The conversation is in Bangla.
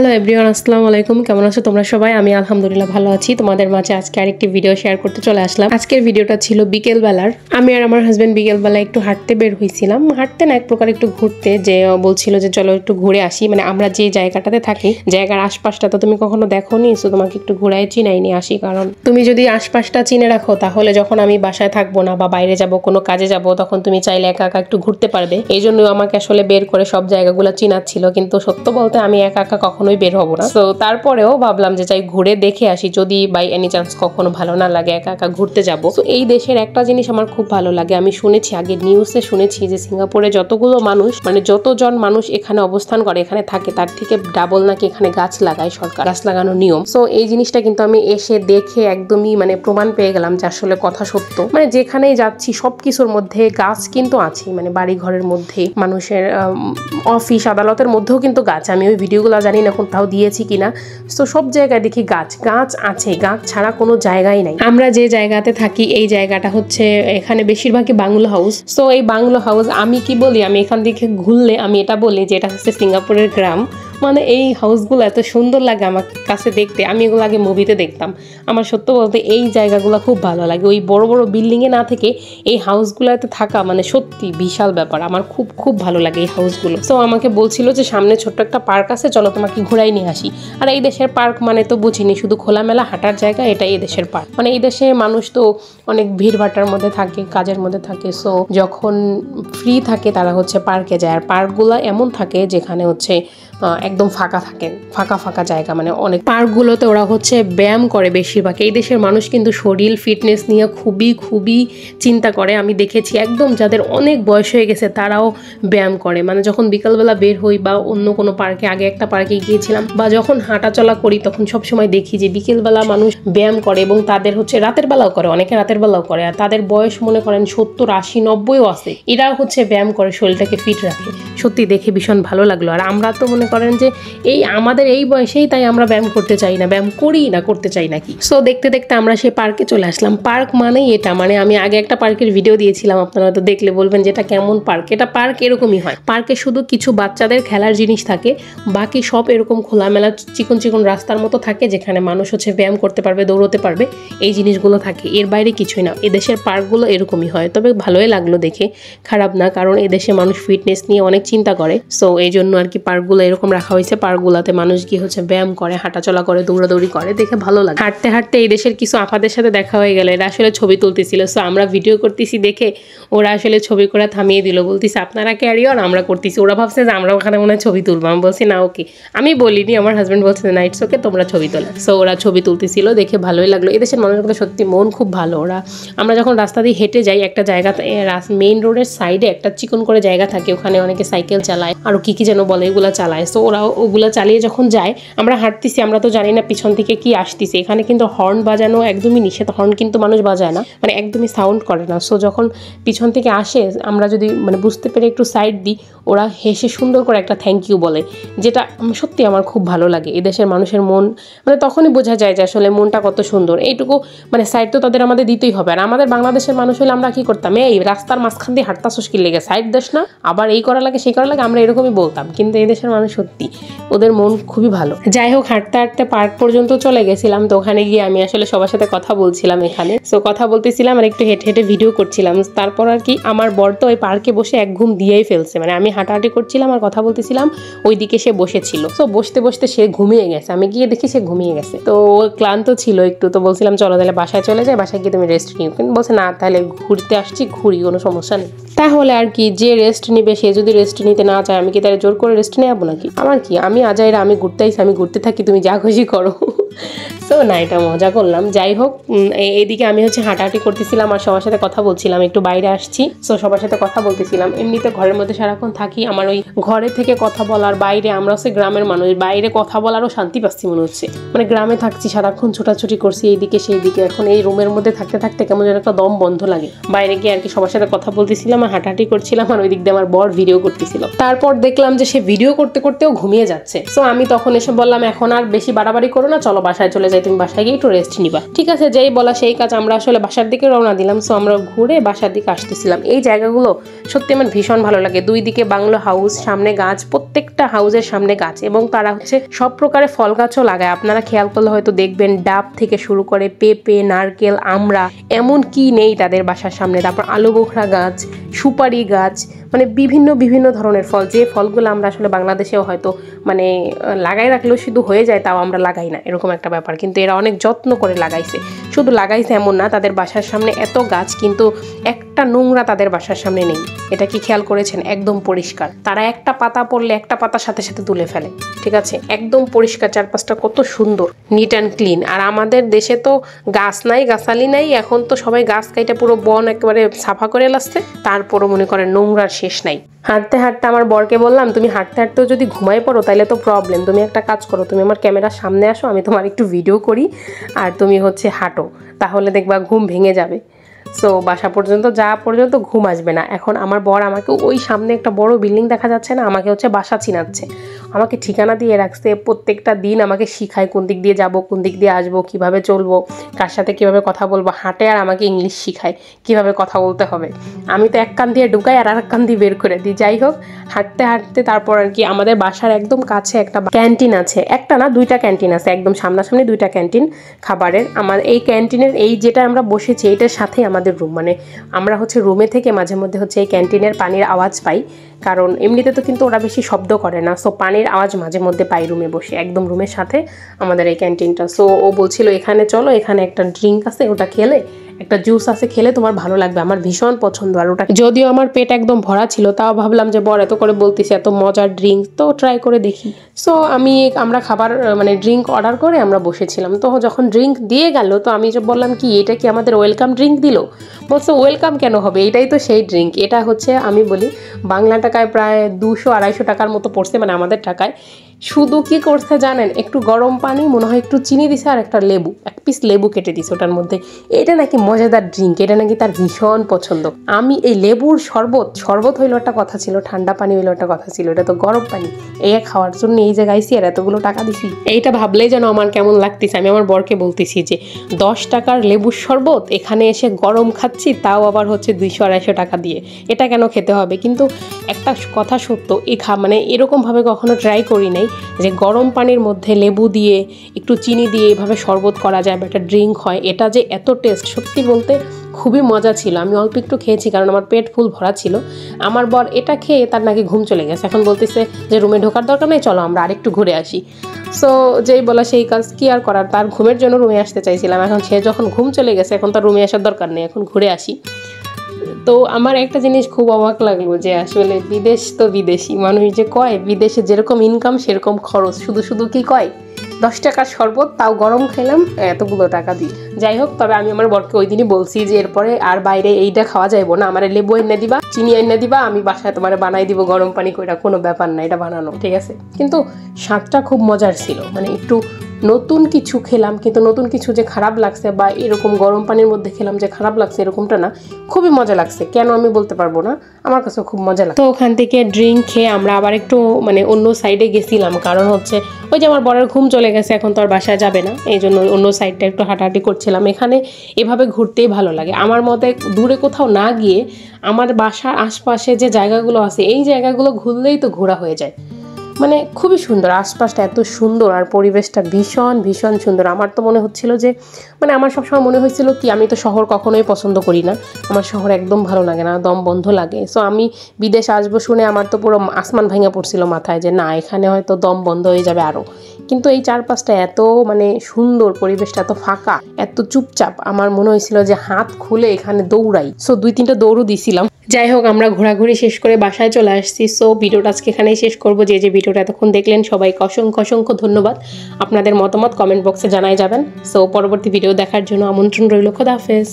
হ্যালো এভরিওয়ান, আসসালামু আলাইকুম। কেমন আছো তোমরা সবাই? আমি আলহামদুলিল্লাহ ভালো আছি। তোমাদের মাঝে আজকে আরেকটি ভিডিও শেয়ার করতে চলে আসলাম। আজকের ভিডিওটা ছিল বিকেল বেলার। আমি আর আমার হাজবেন্ড বিকেল বেলা একটু হাঁটতে বের হয়েছিলাম। হাঁটতে না, এক প্রকার একটু ঘুরতে, যে বলছিল যে চলো একটু ঘুরে আসি। মানে আমরা যে জায়গাটাতে থাকি, জায়গার আশপাশটা তো তুমি কখনো দেখোনি, সো তোমাকে একটু ঘুরাই চিনাই নিয়ে আসি। কারণ তুমি যদি আশপাশটা চিনে রাখো, তাহলে যখন আমি বাসায় থাকবো না বা বাইরে যাব, কোনো কাজে যাব, তখন তুমি চাইলে একা একা একটু ঘুরতে পারবে। এই জন্য আমাকে আসলে বের করে সব জায়গাগুলো চিনাচ্ছিল। কিন্তু সত্য বলতে আমি একা একা কখনোই বের হবো না। তো তারপরেও ভাবলাম যে চাই ঘুরে দেখে আসি, যদি বাই এনি চান্স কখনো ভালো না লাগে একা একা ঘুরতে যাব। তো এই দেশের একটা জিনিস আমার খুব ভালো লাগে, আমি শুনেছি, আগে নিউজে শুনেছি যে সিঙ্গাপুরে যতগুলো মানুষ, মানে যতজন মানুষ এখানে অবস্থান করে, এখানে থাকে, তার থেকে ডাবল নাকি এখানে গাছ লাগায় সরকার, গাছ লাগানোর নিয়ম। সো এই জিনিসটা কিন্তু আমি এসে দেখে একদমই মানে প্রমাণ পেয়ে গেলাম যে আসলে কথা সত্য। মানে যেখানেই যাচ্ছি সবকিছুর মধ্যে গাছ কিন্তু আছে, মানে বাড়ি ঘরের মধ্যে, মানুষের অফিস আদালতের মধ্যেও কিন্তু গাছ। আমি ওই ভিডিওগুলো জানি না কোনটাও দিয়েছি কিনা। তো সব জায়গায় দেখি গাছ গাছ আছে, গাছ ছাড়া কোনো জায়গাই নাই। আমরা যে জায়গাতে থাকি এই জায়গাটা হচ্ছে এখানে বেশিরভাগই বাংলো হাউস। সো এই বাংলো হাউস, আমি কি বলি, আমি এখান থেকে ঘুরলে আমি এটা বলি যে এটা হচ্ছে সিঙ্গাপুরের গ্রাম। মানে এই হাউসগুলো এত সুন্দর লাগে আমার কাছে দেখতে। আমি এগুলো আগে মুভিতে দেখতাম। আমার সত্য বলতে এই জায়গাগুলো খুব ভালো লাগে। ওই বড় বড় বিল্ডিংয়ে না থেকে এই হাউসগুলোতে থাকা মানে সত্যি বিশাল ব্যাপার। আমার খুব খুব ভালো লাগে এই হাউসগুলো। তো আমাকে বলছিল যে সামনে ছোট্ট একটা পার্ক আছে, চলো তোমাকে ঘুরাই নিয়ে আসি। আর এই দেশের পার্ক মানে তো বুঝিনি শুধু খোলামেলা হাঁটার জায়গা, এটা এই দেশের পার্ক। মানে এই দেশে মানুষ তো অনেক ভিড় ভাট্টার মধ্যে থাকে, কাজের মধ্যে থাকে। সো যখন ফ্রি থাকে তারা হচ্ছে পার্কে যায়। আর পার্কগুলো এমন থাকে যেখানে হচ্ছে একদম ফাঁকা থাকে, ফাঁকা ফাঁকা জায়গা। মানে অনেক পার্কগুলোতে ওরা হচ্ছে ব্যায়াম করে বেশিরভাগ। এই দেশের মানুষ কিন্তু শরীর ফিটনেস নিয়ে খুবই খুবই চিন্তা করে। আমি দেখেছি একদম যাদের অনেক বয়স হয়ে গেছে তারাও ব্যায়াম করে। মানে যখন বিকালবেলা বের হই বা অন্য কোনো পার্কে, আগে একটা পার্কে গিয়েছিলাম, বা যখন হাঁটাচলা করি, তখন সবসময় দেখি যে বিকেলবেলা মানুষ ব্যায়াম করে। এবং তাদের হচ্ছে রাতের বেলাও করে, অনেকে রাতের বেলাও করে। আর তাদের বয়স মনে করেন 70, 80, 90ও আছে। এরাও হচ্ছে ব্যায়াম করে, শরীরটাকে ফিট রাখে। সত্যি দেখে ভীষণ ভালো লাগলো। আর আমরা তো মনে করেন যে এই আমাদের এই বয়সেই তাই আমরা ব্যায়াম করতে চাই না, ব্যায়াম করি না, করতে চাই নাকি। সো দেখতে দেখতে আমরা সেই পার্কে চলে আসলাম। পার্ক মানেই এটা। মানে আমি আগে একটা পার্কের ভিডিও দিয়েছিলাম, আপনারা হয়তো দেখলে বলবেন যে এটা কেমন পার্ক। এটা পার্ক এরকমই হয়। পার্কে শুধু কিছু বাচ্চাদের খেলার জিনিস থাকে, বাকি সব এরকম খোলামেলা চিকন চিকন রাস্তার মতো থাকে, যেখানে মানুষ হচ্ছে ব্যায়াম করতে পারবে, দৌড়তে পারবে, এই জিনিসগুলো থাকে। এর বাইরে কিছুই না। এদেশের পার্কগুলো এরকমই হয়। তবে ভালোই লাগলো দেখে, খারাপ না, কারণ এদেশে মানুষ ফিটনেস নিয়ে অনেক চিন্তা করে। সো এই জন্য আর কি পার্কগুলো এরকম রাখা হয়েছে। পার্কগুলোতে মানুষ গিয়ে হচ্ছে ব্যায়াম করে, হাঁটাচলা করে, দৌড়াদৌড়ি করে, দেখে ভালো লাগে। হাঁটতে হাঁটতে এই দেশের কিছু আপাদের সাথে দেখা হয়ে গেল। এরা আসলে ছবি তুলতেছিল। সো আমরা ভিডিও করতেছি দেখে ওরা আসলে ছবি করে থামিয়ে দিল, বলতেছে আপনারা ক্যারি অন, আমরা করতেছি। ওরা ভাবছে যে আমরা ওখানে মনে হয় ছবি তুলবো। আমি বলছি না, ওকে। আমি বলিনি, আমার হাজব্যান্ড বলছে না, ইটস ওকে, তোমরা ছবি তোলা। সো ওরা ছবি তুলতেছিল, দেখে ভালোই লাগলো। এদেশের মানুষগুলো সত্যি মন খুব ভালো। ওরা, আমরা যখন রাস্তা দিয়ে হেঁটে যাই, একটা জায়গা মেইন রোডের সাইডে একটা চিকন করে জায়গা থাকে, ওখানে অনেকে সাইকেল চালায়, আরো কি কি যেন বলে, এগুলো চালায়। সো ওরা ওগুলো চালিয়ে যখন যায়, আমরা হাঁটতেছি, আমরা তো জানি না পিছন থেকে কি আসতেছে। এখানে কিন্তু হর্ন বাজানো একদমই নিষেধ। হর্ন কিন্তু মানুষ বাজায় না, মানে একদমই সাউন্ড করে না। সো যখন পিছন থেকে আসে, আমরা যদি মানে বুঝতে পেরে একটু সাইড দিই, ওরা হেসে সুন্দর করে একটা থ্যাংক ইউ বলে, যেটা সত্যি আমার খুব ভালো লাগে। এদেশের মানুষের মন মানে তখনই বোঝা যায় যে আসলে মনটা কত সুন্দর। এইটুকু মানে সাইড তো তাদের আমাদের দিতেই হবে। আর আমাদের বাংলাদেশের মানুষ হলে আমরা কি করতাম, এই রাস্তার মাঝখান দিয়ে হাঁটতা সুস্কির লেগে সাইড দেশ না, আবার এই করা লাগে সেই করা লাগে, আমরা এরকমই বলতাম। কিন্তু এই দেশের মানুষ সত্যি ওদের মন খুবই ভালো। যাই হোক, হাঁটতে হাঁটতে পার্ক পর্যন্ত চলে গেছিলাম। তো ওখানে গিয়ে আমি আসলে সবার সাথে কথা বলছিলাম এখানে। সো কথা বলতেছিলাম আর একটু হেঁটে হেঁটে ভিডিও করছিলাম। তারপর আর কি আমার বর তো ওই পার্কে বসে এক ঘুম দিয়েই ফেলছে। মানে আমি হাঁটাহাঁটি করছিলাম আর কথা বলতেছিলাম, ওইদিকে সে বসেছিল। তো বসতে বসতে সে ঘুমিয়ে গেছে। আমি গিয়ে দেখি সে ঘুমিয়ে গেছে। তো ও ক্লান্ত ছিল একটু। তো বলছিলাম চলো তাহলে বাসায় চলে যায়, বাসায় গিয়ে তুমি রেস্ট নিও। কিন্তু বলছে না, তাহলে ঘুরতে আসছি, ঘুরি, কোনো সমস্যা নেই। তাহলে আর কি, যে রেস্ট নিবে সে যদি রেস্ট নিতে না চায়, আমি কি তাহলে জোর করে রেস্ট নেবো নাকি? আমার কি, আমি আজাইরা, আমি ঘুরতে আইছি, আমি ঘুরতে থাকি, তুমি যা খুশি করো। সো না, এটা মজা করলাম। যাই হোক, এইদিকে আমি হচ্ছে হাঁটাহাঁটি করতেছিলাম আর সবার সাথে কথা বলছিলাম। একটু বাইরে আসছি, সো সবার সাথে কথা বলতেছিলাম। এমনিতে ঘরের মধ্যে সারাক্ষণ থাকি, আমার ওই ঘরে থেকে কথা বলার বাইরে, আমরা হচ্ছে গ্রামের মানুষ, বাইরে কথা বলারও শান্তি পাচ্ছি মনে হচ্ছে। মানে গ্রামে থাকছি, সারাক্ষণ ছোটাছুটি করছি এইদিকে সেই দিকে। এখন এই রুমের মধ্যে থাকতে থাকতে কেমন যেন একটা দম বন্ধ লাগে। বাইরে গিয়ে আর কি সবার সাথে কথা বলতেছিলাম আর হাঁটাহাঁটি করছিলাম, আর ওই দিক দিয়ে আমার বর ভিডিও করতেছিল। তারপর দেখলাম যে সে ভিডিও করতে করতেও ঘুমিয়ে যাচ্ছে। সো আমি তখন এসে বললাম, এখন আর বেশি বাড়াবাড়ি করো না, চলো বাসায় চলে যাই, তুমি বাসায় গিয়ে একটু রেস্ট নিবা। ঠিক আছে, যেই বলা সেই কাজ, আমরা আসলে বাসার দিকে রওনা দিলাম। সো আমরা ঘুরে বাসার দিকে আসতেছিলাম। এই জায়গাগুলো সত্যি আমার ভীষণ ভালো লাগে। দুই দিকে বাংলো হাউস, সামনে গাছ, প্রত্যেকটা হাউসের সামনে গাছ, এবং তারা হচ্ছে সব প্রকারের ফল গাছও লাগায়। আপনারা খেয়াল করলে হয়তো দেখবেন ডাব থেকে শুরু করে পেঁপে, নারকেল, আমড়া, এমন কি নেই তাদের বাসার সামনে। তারপর আলু বোখরা গাছ, সুপারি গাছ, মানে বিভিন্ন বিভিন্ন ধরনের ফল, যে ফলগুলো আমরা আসলে বাংলাদেশেও হয়তো মানে লাগাই রাখলেও শুধু হয়ে যায়, তাও আমরা লাগাই না, এরকম একটা ব্যাপার। কিন্তু এরা অনেক যত্ন করে লাগাইছে। শুধু লাগাইছে এমন না, তাদের বাসার সামনে এত গাছ, কিন্তু একটা নোংরা তাদের বাসার সামনে নেই। এটা কি খেয়াল করেছেন? একদম পরিষ্কার। তারা একটা পাতা পড়লে একটা পাতার সাথে সাথে তুলে ফেলে। ঠিক আছে, একদম পরিষ্কার, চারপাশটা কত সুন্দর, নিট অ্যান্ড ক্লিন। আর আমাদের দেশে তো গাছ নাই, গাছালি নাই, এখন তো সবাই গাছ কাইটা পুরো বন একেবারে সাফা করে লাসছে, তারপরও মনে করেন নোংরার শেষ নাই। হাঁটতে হাঁটতে আমার বরকে বললাম, তুমি হাঁটতে হাঁটতেও যদি ঘুমাই পড়ো তাহলে তো প্রবলেম, তুমি একটা কাজ করো, তুমি আমার ক্যামেরার সামনে আসো, আমি তোমার একটু ভিডিও করি, আর তুমি হচ্ছে হাঁটো, তাহলে দেখবা ঘুম ভেঙে যাবে। সো বাসা পর্যন্ত যাওয়া পর্যন্ত ঘুম আসবে না। এখন আমার বর আমাকে ওই সামনে একটা বড় বিল্ডিং দেখা যাচ্ছে না, আমাকে হচ্ছে বাসা চিনাচ্ছে, আমাকে ঠিকানা দিয়ে রাখছে। প্রত্যেকটা দিন আমাকে শিখায় কোন দিক দিয়ে যাব, কোন দিক দিয়ে আসবো, কিভাবে চলবো, কার সাথে কিভাবে কথা বলবো, হাঁটে আর আমাকে ইংলিশ শিখায় কিভাবে কথা বলতে হবে। আমি তো এক কান দিয়ে ঢুকাই আর এক কান দিয়ে বের করে দিই। যাই হোক, হাঁটতে হাঁটতে তারপর আর কি আমাদের বাসার একদম কাছে একটা ক্যান্টিন আছে, একটা না দুইটা ক্যান্টিন আছে, একদম সামনাসামনি দুইটা ক্যান্টিন খাবারের। আমার এই ক্যান্টিনের এই যেটা আমরা বসেছি এইটার সাথে আমাদের রুম, মানে আমরা হচ্ছে রুমে থেকে মাঝে মধ্যে হচ্ছে এই ক্যান্টিনের পানির আওয়াজ পাই, কারণ এমনিতে তো কিন্তু ওরা বেশি শব্দ করে না। সো পানির আওয়াজ মাঝে মধ্যে পাই রুমে বসে, একদম রুমের সাথে আমাদের এই ক্যান্টিনটা। সো ও বলছিল এখানে চলো, এখানে একটা ড্রিঙ্ক আছে, ওটা খেলে, একটা জুস আছে, খেলে তোমার ভালো লাগবে, আমার ভীষণ পছন্দ। আর ওটা যদিও আমার পেট একদম ভরা ছিল, তাও ভাবলাম যে বর এত করে বলতেছে, এত মজার ড্রিঙ্ক, তো ট্রাই করে দেখি। সো আমরা খাবার মানে ড্রিঙ্ক অর্ডার করে আমরা বসেছিলাম। তো যখন ড্রিঙ্ক দিয়ে গেল, তো আমি যে বললাম কি এটা কি আমাদের ওয়েলকাম ড্রিঙ্ক দিল? বলছে ওয়েলকাম কেন হবে, এটাই তো সেই ড্রিঙ্ক। এটা হচ্ছে আমি বলি বাংলা টাকায় প্রায় 200-250 টাকার মতো পড়ছে, মানে আমাদের টাকায়। শুধু কি করছে জানেন, একটু গরম পানি, মনে হয় একটু চিনি দিছে, আর একটা লেবু, এক পিস লেবু কেটে দিছে ওটার মধ্যে। এটা নাকি মজাদার ড্রিঙ্ক, এটা নাকি তার ভীষণ পছন্দ। আমি এই লেবুর শরবত হইলো একটা কথা ছিল, ঠান্ডা পানি হইলো একটা কথা ছিল, এটা তো গরম পানি, এই খাওয়ার জন্য এই জায়গায় আইসি আর এতগুলো টাকা দিছি। এইটা ভাবলেই যেন আমার কেমন লাগতেছে। আমি আমার বরকে বলতেছি যে 10 টাকার লেবুর শরবত এখানে এসে গরম খাচ্ছি, তাও আবার হচ্ছে 200-250 টাকা দিয়ে, এটা কেন খেতে হবে? কিন্তু একটা কথা সত্য, মানে এরকমভাবে কখনো ট্রাই করি নাই যে গরম পানির মধ্যে লেবু দিয়ে একটু চিনি দিয়ে এভাবে শরবত করা যায় বা একটা ড্রিঙ্ক হয়। এটা যে এত টেস্ট, সত্যি বলতে খুবই মজা ছিল। আমি অল্প একটু খেয়েছি কারণ আমার পেট ফুল ভরা ছিল। আমার বর এটা খেয়ে তার নাকি ঘুম চলে গেছে, এখন বলতেছে যে রুমে ঢোকার দরকার নেই, চলো আমরা আরেকটু ঘুরে আসি। সো যেই বলা সেই কাজ, কি আর করার, তার ঘুমের জন্য রুমে আসতে চাইছিলাম। এখন সে যখন ঘুম চলে গেছে, এখন তার রুমে আসার দরকার নেই, এখন ঘুরে আসি। তো আমার একটা জিনিস খুব অবাক লাগলো যে আসলে বিদেশ তো বিদেশি মানুষ যে কয় বিদেশে যেরকম ইনকাম সেরকম খরচ, শুধু শুধু কি কয় 10 টাকার শরবত, তাও গরম খেলাম এতগুলো টাকা দিয়ে। যাই হোক, তবে আমি আমার বরকে ওই দিনই বলছি যে এরপরে আর বাইরে এইটা খাওয়া যাইব না, আমার লেবু এনে দিবা, চিনি এনে দিবা, আমি বাসায় তোমার বানাই দিব গরম পানি করে, কোনো ব্যাপার না, এটা বানানো ঠিক আছে। কিন্তু স্বাদটা খুব মজার ছিল, মানে একটু নতুন কিছু খেলাম, কিন্তু নতুন কিছু যে খারাপ লাগছে বা এরকম গরম পানির মধ্যে খেলাম যে খারাপ লাগছে এরকমটা না, খুবই মজা লাগছে। কেন আমি বলতে পারবো না, আমার কাছে খুব মজা লাগছে। তো ওখান থেকে ড্রিঙ্ক খেয়ে আমরা আবার একটু মানে অন্য সাইডে গেছিলাম, কারণ হচ্ছে ওই যে আমার বরের ঘুম চলে গেছে, এখন তো আর বাসায় যাবে না, এই জন্য অন্য সাইডটা একটু হাঁটাহাঁটি করছিলাম। এখানে এভাবে ঘুরতেই ভালো লাগে আমার মতে, দূরে কোথাও না গিয়ে আমার বাসার আশপাশে যে জায়গাগুলো আছে এই জায়গাগুলো ঘুরলেই তো ঘোরা হয়ে যায়। মানে খুবই সুন্দর, আশপাশটা এত সুন্দর আর পরিবেশটা ভীষণ ভীষণ সুন্দর। আমার তো মনে হচ্ছিল যে মানে আমার সবসময় মনে হয়েছিল কি, আমি তো শহর কখনোই পছন্দ করি না, আমার শহর একদম ভালো লাগে না, দম বন্ধ লাগে। সো আমি বিদেশ আসবো শুনে আমার তো পুরো আসমান ভেঙে পড়ছিল মাথায় যে না, এখানে হয়তো দম বন্ধ হয়ে যাবে আরও। কিন্তু এই চারপাশটা এত মানে সুন্দর, পরিবেশটা এত ফাঁকা, এত চুপচাপ, আমার মনে হয়েছিল যে হাত খুলে এখানে দৌড়াই। সো 2-3টা দৌড়ও দিছিলাম। যাই হোক, আমরা ঘোরাঘুরি শেষ করে বাসায় চলে আসছি। সো ভিডিওটা আজকে এখানেই শেষ করবো। যে ভিডিওটা এতক্ষণ দেখলেন সবাইকে অসংখ্য অসংখ্য ধন্যবাদ। আপনাদের মতামত কমেন্ট বক্সে জানাই যাবেন। সো পরবর্তী ভিডিও দেখার জন্য আমন্ত্রণ রইল। খোদা হাফেজ।